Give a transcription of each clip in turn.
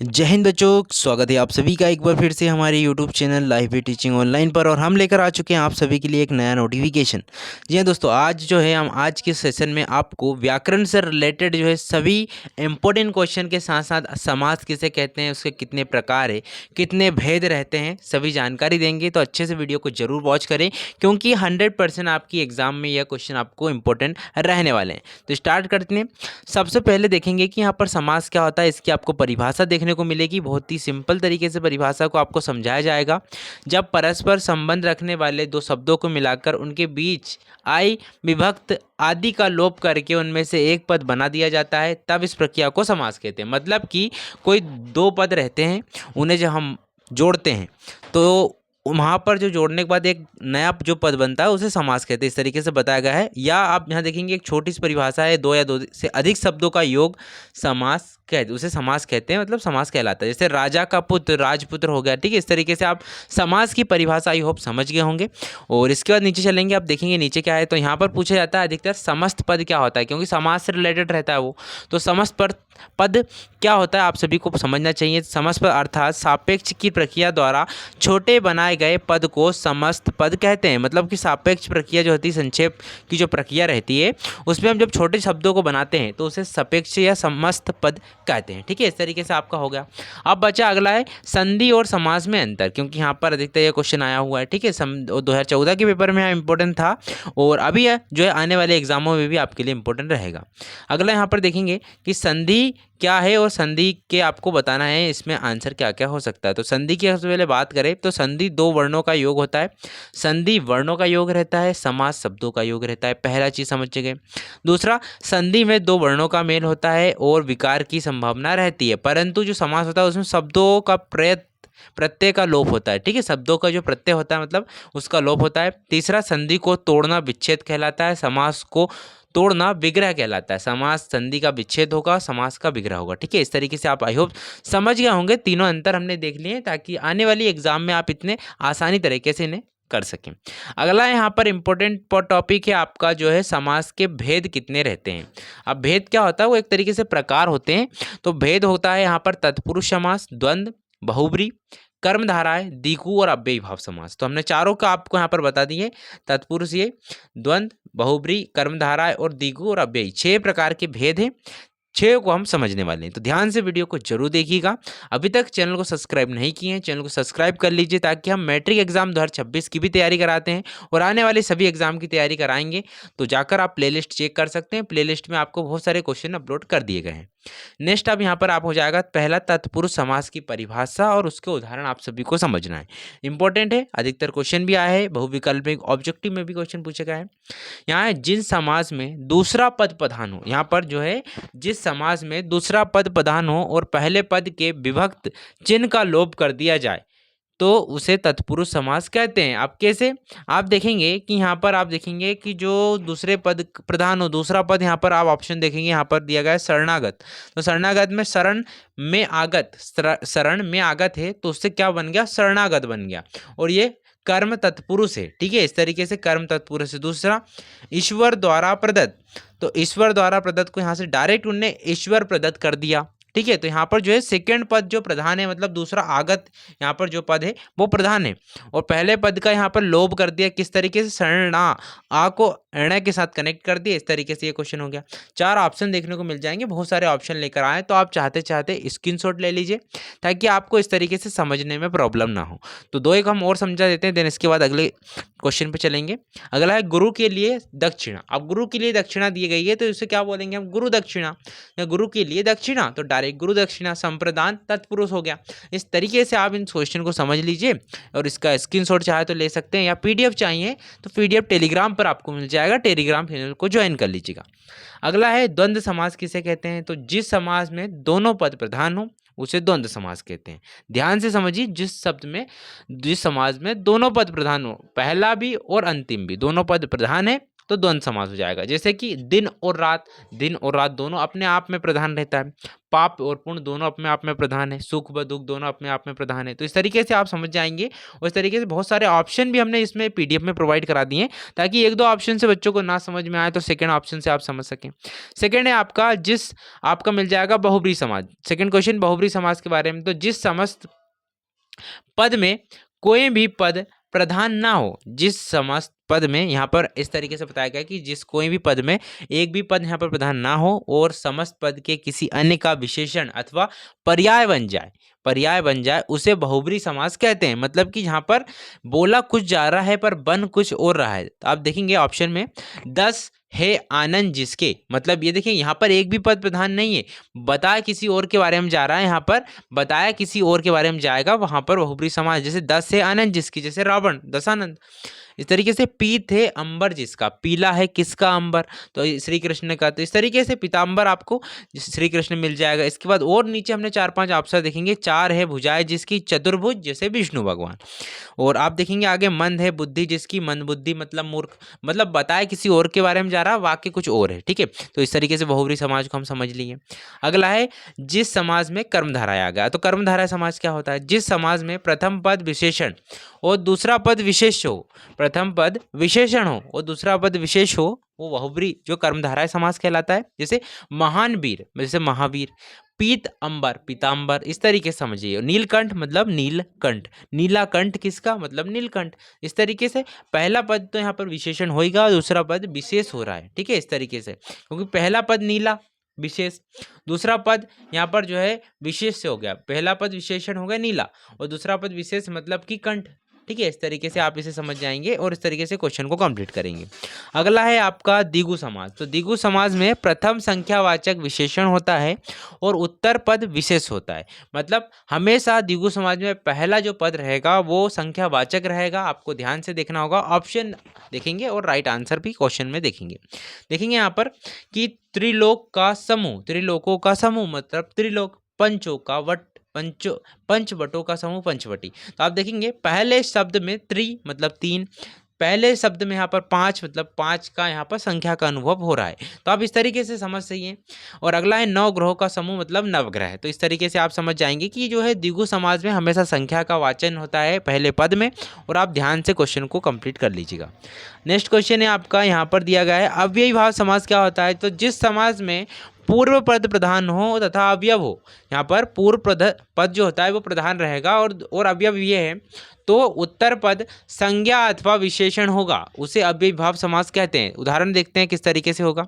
जय हिंद बच्चों, स्वागत है आप सभी का एक बार फिर से हमारे YouTube चैनल लाइव भी टीचिंग ऑनलाइन पर। और हम लेकर आ चुके हैं आप सभी के लिए एक नया नोटिफिकेशन। जी हाँ दोस्तों, आज जो है हम आज के सेशन में आपको व्याकरण से रिलेटेड जो है सभी इम्पोर्टेंट क्वेश्चन के साथ साथ समास किसे कहते हैं, उसके कितने प्रकार है, कितने भेद रहते हैं, सभी जानकारी देंगे। तो अच्छे से वीडियो को जरूर वॉच करें क्योंकि 100% आपकी एग्जाम में यह क्वेश्चन आपको इंपॉर्टेंट रहने वाले हैं। तो स्टार्ट करते हैं। सबसे पहले देखेंगे कि यहाँ पर समास क्या होता है, इसकी आपको परिभाषा देखने को मिलेगी। बहुत ही सिंपल तरीके से परिभाषा को आपको समझाया जाएगा। जब परस्पर संबंध रखने वाले दो शब्दों को मिलाकर उनके बीच आई विभक्त आदि का लोप करके उनमें से एक पद बना दिया जाता है, तब इस प्रक्रिया को समास कहते हैं। मतलब कि कोई दो पद रहते हैं, उन्हें जब हम जोड़ते हैं तो वहाँ पर जो जोड़ने के बाद एक नया जो पद बनता है उसे समास कहते हैं। इस तरीके से बताया गया है। या आप यहाँ देखेंगे एक छोटी सी परिभाषा है, दो या दो से अधिक शब्दों का योग समास कहते, उसे समास कहते हैं, मतलब समास कहलाता है। जैसे राजा का पुत्र राजपुत्र हो गया, ठीक है। इस तरीके से आप समास की परिभाषा आई होप समझ गए होंगे। और इसके बाद नीचे चलेंगे, आप देखेंगे नीचे क्या है। तो यहाँ पर पूछा जाता है अधिकतर समस्त पद क्या होता है, क्योंकि समास से रिलेटेड रहता है वो। तो समस्त पद क्या होता है आप सभी को समझना चाहिए। समस्त पद अर्थात सापेक्ष की प्रक्रिया द्वारा छोटे बनाए गए पद को समस्त पद कहते हैं। मतलब कि सापेक्ष प्रक्रिया जो होती है, संक्षेप की जो प्रक्रिया रहती है, उसमें हम जब छोटे शब्दों को बनाते हैं तो उसे सापेक्ष या समस्त पद कहते हैं, ठीक है। इस तरीके से आपका हो गया। अब बचा अगला है संधि और समास में अंतर, क्योंकि यहाँ पर अधिकतर ये क्वेश्चन आया हुआ है, ठीक है। 2014 के पेपर में इंपॉर्टेंट था और अभी है जो है आने वाले एग्जामों में भी आपके लिए इंपॉर्टेंट रहेगा। अगला यहाँ पर देखेंगे कि संधि क्या है और संधि के आपको बताना है इसमें आंसर क्या क्या हो सकता है। तो संधि की सबसे पहले बात करें तो संधि दो वर्णों का योग होता है। संधि वर्णों का योग रहता है, समास शब्दों का योग रहता है। पहला चीज समझ गए। दूसरा, संधि में दो वर्णों का मेल होता है और विकार की संभावना रहती है, परंतु जो समास होता है उसमें शब्दों का प्रत्यय का लोप होता है, ठीक है। शब्दों का जो प्रत्यय होता है मतलब उसका लोप होता है। तीसरा, संधि को तोड़ना विच्छेद कहलाता है, समास को तोड़ना विग्रह कहलाता है। समास संधि का विच्छेद होगा, समास का विग्रह होगा, ठीक है। इस तरीके से आप आई होप समझ गए होंगे। तीनों अंतर हमने देख लिए ताकि आने वाली एग्जाम में आप इतने आसानी तरीके से इन्हें कर सकें। अगला यहाँ पर इंपॉर्टेंट टॉपिक है आपका जो है समास के भेद कितने रहते हैं। अब भेद क्या होता है, वो एक तरीके से प्रकार होते हैं। तो भेद होता है यहाँ पर तत्पुरुष समास, द्वंद्व, बहुब्री, कर्मधाराएं, द्विगु और अव्ययी भाव समास। तो हमने चारों का आपको यहाँ पर बता दिए। तत्पुरुष, ये द्वंद्व, बहुब्री, कर्मधाराएं और द्विगु और अव्ययी 6 प्रकार के भेद हैं। 6 को हम समझने वाले हैं। तो ध्यान से वीडियो को जरूर देखिएगा। अभी तक चैनल को सब्सक्राइब नहीं किए हैं, चैनल को सब्सक्राइब कर लीजिए ताकि हम मैट्रिक एग्जाम 2026 की भी तैयारी कराते हैं और आने वाले सभी एग्जाम की तैयारी कराएंगे। तो जाकर आप प्लेलिस्ट चेक कर सकते हैं। प्लेलिस्ट में आपको बहुत सारे क्वेश्चन अपलोड कर दिए गए हैं। नेक्स्ट अब यहाँ पर आप हो जाएगा पहला तत्पुरुष समास की परिभाषा और उसके उदाहरण आप सभी को समझना है। इंपॉर्टेंट है, अधिकतर क्वेश्चन भी आया है, बहुविकल्पिक ऑब्जेक्टिव में भी क्वेश्चन पूछे गए हैं। यहाँ है जिन समास में दूसरा पद प्रधान हो। यहाँ पर जो है जिस समास में दूसरा पद प्रधान हो और पहले पद के विभक्त चिन्ह का लोप कर दिया जाए तो उसे तत्पुरुष समास कहते हैं। आप कैसे, आप देखेंगे कि यहाँ पर आप देखेंगे कि जो दूसरे पद प्रधान हो, दूसरा पद, यहाँ पर आप ऑप्शन देखेंगे, यहाँ पर दिया गया है शरणागत। तो शरणागत में शरण में आगत है तो उससे क्या बन गया, शरणागत बन गया। और ये कर्म तत्पुरुष है, ठीक है। इस तरीके से कर्म तत्पुरुष है। दूसरा, ईश्वर द्वारा प्रदत्त। तो ईश्वर द्वारा प्रदत्त को यहाँ से डायरेक्ट उनने ईश्वर प्रदत्त कर दिया, ठीक है। तो यहाँ पर जो है सेकंड पद जो प्रधान है, मतलब दूसरा आगत यहाँ पर जो पद है वो प्रधान है और पहले पद का यहाँ पर लोभ कर दिया। किस तरीके से, शरणा, आ को अण के साथ कनेक्ट कर दिया। इस तरीके से ये क्वेश्चन हो गया। 4 ऑप्शन देखने को मिल जाएंगे, बहुत सारे ऑप्शन लेकर आए तो आप चाहते स्क्रीनशॉट ले लीजिए ताकि आपको इस तरीके से समझने में प्रॉब्लम ना हो। तो 2 एक हम और समझा देते हैं, देन इसके बाद अगले क्वेश्चन पे चलेंगे। अगला है गुरु के लिए दक्षिणा। अब गुरु के लिए दक्षिणा दी गई है तो इसे क्या बोलेंगे हम, गुरु दक्षिणा। गुरु के लिए दक्षिणा तो डायरेक्ट गुरु दक्षिणा, संप्रदान तत्पुरुष हो गया। इस तरीके से आप इन क्वेश्चन को समझ लीजिए और इसका स्क्रीनशॉट चाहे तो ले सकते हैं या पीडीएफ चाहिए तो पीडीएफ टेलीग्राम पर आपको मिल जाएगा, टेलीग्राम चैनल को ज्वाइन कर लीजिएगा। अगला है द्वंद्व समास किसे कहते हैं। तो जिस समास में दोनों पद प्रधान हो उसे द्वंद्व समास कहते हैं। ध्यान से समझिए, जिस समाज में दोनों पद प्रधान हो, पहला भी और अंतिम भी दोनों पद प्रधान है तो द्वंद्व समास हो जाएगा। जैसे कि दिन और रात दोनों अपने आप में प्रधान रहता है, पाप और पुण्य दोनों अपने आप में प्रधान है, सुख व दुख दोनों अपने आप में प्रधान है। तो इस तरीके से आप समझ जाएंगे। और इस तरीके से बहुत सारे ऑप्शन भी हमने इसमें पीडीएफ में प्रोवाइड करा दिए हैं, ताकि एक दो ऑप्शन से बच्चों को ना समझ में आए तो सेकंड ऑप्शन से आप समझ सकें। सेकंड है आपका आपका मिल जाएगा बहुब्री समाज। सेकंड क्वेश्चन बहुब्री समाज के बारे में, तो जिस समस्त पद में कोई भी पद प्रधान ना हो, जिस समस्त पद में, यहाँ पर इस तरीके से बताया गया कि जिस कोई भी पद में एक भी पद यहाँ पर प्रधान ना हो और समस्त पद के किसी अन्य का विशेषण अथवा पर्याय बन जाए, उसे बहुब्री समास कहते हैं। मतलब कि यहाँ पर बोला कुछ जा रहा है पर बन कुछ और रहा है। तो आप देखेंगे ऑप्शन में 10 है आनंद जिसके, मतलब ये देखिए यहाँ पर एक भी पद प्रधान नहीं है, बताया किसी और के बारे में जा रहा है, यहाँ पर बताया किसी और के बारे में जाएगा, वहां पर बहुब्री समास। जैसे 10 है आनंद जिसकी, जैसे रावण दशानंद। इस तरीके से पीत है अंबर जिसका, पीला है किसका, अंबर, तो श्री कृष्ण का। तो इस तरीके से पीताम्बर आपको श्री कृष्ण मिल जाएगा। इसके बाद और नीचे हमने 4-5 ऑप्शन देखेंगे। 4 है भुजाएं जिसकी, चतुर्भुज जैसे विष्णु भगवान। और आप देखेंगे आगे मंद है बुद्धि जिसकी, मंद बुद्धि मतलब मूर्ख, मतलब बताया किसी और के बारे में जा रहा, वाक्य कुछ और है, ठीक है। तो इस तरीके से बहुब्री समाज को हम समझ लिए। अगला है जिस समाज में कर्मधारय आ गया। तो कर्मधारय समाज क्या होता है? जिस समाज में प्रथम पद विशेषण और दूसरा पद विशेष हो, प्रथम पद विशेषण हो और दूसरा पद विशेष हो, वो बहुब्री जो कर्मधारय समास कहलाता है। जैसे महान वीर, जैसे महावीर, पीत अंबर पीतांबर, इस तरीके से समझिए। नीलकंठ मतलब नीलकंठ, नीलाकंठ किसका, मतलब नीलकंठ। इस तरीके से पहला पद तो यहाँ पर विशेषण होएगा और दूसरा पद विशेष हो रहा है, ठीक है। इस तरीके से, क्योंकि पहला पद नीला विशेष, दूसरा पद यहाँ पर जो है विशेष से हो गया। पहला पद विशेषण हो गया नीला और दूसरा पद विशेष मतलब कि कंठ, ठीक है। इस तरीके से आप इसे समझ जाएंगे और इस तरीके से क्वेश्चन को कंप्लीट करेंगे। अगला है आपका द्विगु समाज। तो द्विगु समाज में प्रथम संख्यावाचक विशेषण होता है और उत्तर पद विशेष होता है। मतलब हमेशा द्विगु समाज में पहला जो पद रहेगा वो संख्यावाचक रहेगा। आपको ध्यान से देखना होगा, ऑप्शन देखेंगे और राइट आंसर भी क्वेश्चन में देखेंगे। देखेंगे यहाँ पर कि त्रिलोक का समूह, त्रिलोकों का समूह मतलब त्रिलोक, पंचों का वट, पंचवटों का समूह पंचवटी। तो आप देखेंगे पहले शब्द में त्रि मतलब 3, पहले शब्द में यहाँ पर 5 मतलब 5 का यहाँ पर संख्या का अनुभव हो रहा है। तो आप इस तरीके से समझ सही है। और अगला है 9 ग्रहों का समूह मतलब नवग्रह। तो इस तरीके से आप समझ जाएंगे कि जो है द्विगु समाज में हमेशा संख्या का वाचन होता है पहले पद में। और आप ध्यान से क्वेश्चन को कंप्लीट कर लीजिएगा। नेक्स्ट क्वेश्चन है आपका, यहाँ पर दिया गया है अव्ययी भाव समाज क्या होता है? तो जिस समाज में पूर्व पद प्रधान हो तथा अवयव हो, यहाँ पर पूर्व पद जो होता है वो प्रधान रहेगा और अवयव ये है, तो उत्तर पद संज्ञा अथवा विशेषण होगा, उसे अव्ययी भाव समास कहते हैं। उदाहरण देखते हैं किस तरीके से होगा।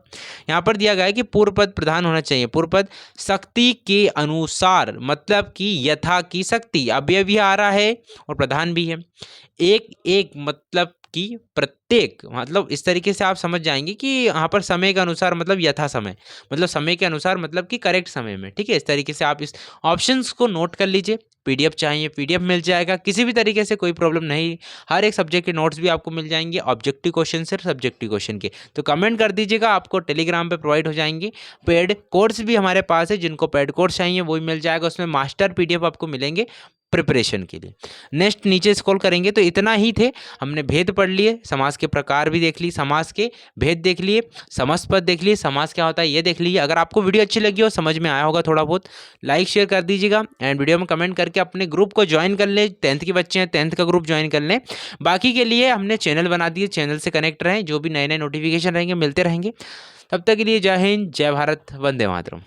यहाँ पर दिया गया है कि पूर्व पद प्रधान होना चाहिए। पूर्व पद शक्ति के अनुसार मतलब कि यथा की शक्ति, अव्यय भी आ रहा है और प्रधान भी है। एक एक मतलब कि प्रत्येक, मतलब इस तरीके से आप समझ जाएंगे कि यहाँ पर समय के अनुसार मतलब यथा समय, मतलब समय के अनुसार मतलब कि करेक्ट समय में, ठीक है। इस तरीके से आप इस ऑप्शंस को नोट कर लीजिए। पीडीएफ चाहिए पीडीएफ मिल जाएगा, किसी भी तरीके से कोई प्रॉब्लम नहीं। हर एक सब्जेक्ट के नोट्स भी आपको मिल जाएंगे, ऑब्जेक्टिव क्वेश्चन से सब्जेक्टिव क्वेश्चन के। तो कमेंट कर दीजिएगा, आपको टेलीग्राम पे प्रोवाइड हो जाएंगे। पेड कोर्स भी हमारे पास है, जिनको पेड कोर्स चाहिए वो भी मिल जाएगा। उसमें मास्टर पीडीएफ आपको मिलेंगे प्रिपरेशन के लिए। नेक्स्ट नीचे स्क्रॉल करेंगे तो इतना ही थे। हमने भेद पढ़ लिए, समास के प्रकार भी देख ली, समास के भेद देख लिए, समस्त पद देख लिए, समास क्या होता है ये देख लीजिए। अगर आपको वीडियो अच्छी लगी हो, समझ में आया होगा थोड़ा बहुत, लाइक शेयर कर दीजिएगा एंड वीडियो में कमेंट करके अपने ग्रुप को ज्वाइन कर लें। 10th के बच्चे हैं 10th का ग्रुप ज्वाइन कर लें। बाकी के लिए हमने चैनल बना दिए, चैनल से कनेक्ट रहें, जो भी नए नए नोटिफिकेशन रहेंगे मिलते रहेंगे। तब तक के लिए जय हिंद, जय भारत, वंदे मातरम।